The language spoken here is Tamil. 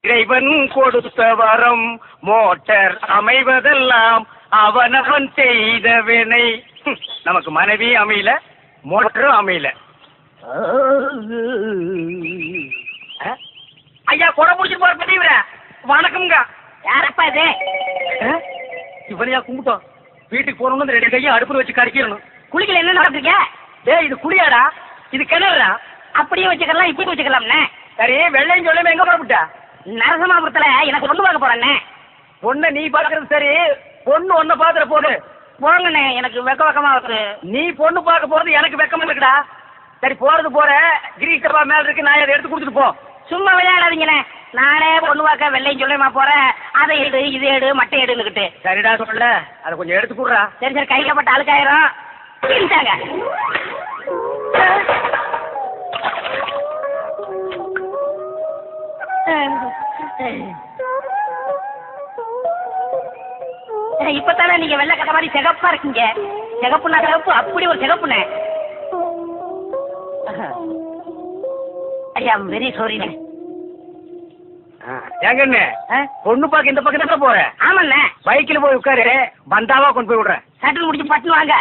இறைவன் கொடுத்த வரம் மோட்டார் அமைவதெல்லாம் அவனவன் செய்த வினை. நமக்கு மனைவி அமையல, மோட்டரும் அமையல. ஐயா கொடை முடிச்சுட்டு போற பெரியவர வணக்கம்ங்க. யாரப்பா இது? இவனையா கும்பிட்டோம். வீட்டுக்கு போனோம்னு 2 கையும் அடுப்புல வச்சு கறிக்கணும். குளிக்கல என்ன நடக்குறீங்க? டேய் இது குளியாடா, இது கிணறுடா. அப்படியே வச்சுக்கலாம், இப்படி வச்சுக்கலாம்ண்ணே. சரி வெள்ளையும் சொல்லுமே எங்க போறப்பட்டா? நரசமாபுரத்துல எனக்கு பொண்ணு பார்க்க போறேண்ணே. பொண்ணை நீ பாக்குறது சரி, பொண்ணு ஒன்ன பாக்குற போது போங்கண்ணே, எனக்கு வெக்கமா இருக்கு. நீ பொண்ணு பார்க்க போறது எனக்கு வெக்கமா இருக்குடா. சரி போறது போற, கிரீஷ் டப்பா மேல இருக்கு, நான் அதை எடுத்து கொடுத்துட்டு போ. சும்மா விளையாடாதீங்கண்ணே. நானே பொண்ணு பார்க்க வெள்ளையும் சொல்லுமா போறேன். அதை எடு இது எடு மட்டை எடுன்னுக்கிட்டு. சரிடா சொல்ல, அதை கொஞ்சம் எடுத்து கொடுறா. சரி சரி, கையில பட்ட அழுக்காயிரம் இருந்தாங்க. இப்பதானே நீங்க வெள்ளை கட்ட மாதிரி சிகப்பா இருக்கீங்க. சிகப்புனா சிகப்பு, அப்படி ஒரு சிகப்புண்ணே. ஐயா வெரி சாரிண்ணே. ஏங்கண்ணே பொண்ணு பார்க்க இந்த பக்கம் தான் போற? ஆமாண்ணே. பைக்கில் போய் உட்காரு, பந்தாவா கொண்டு போய் விடுறேன். சட்டில் முடிச்சு பட்டு வாங்க.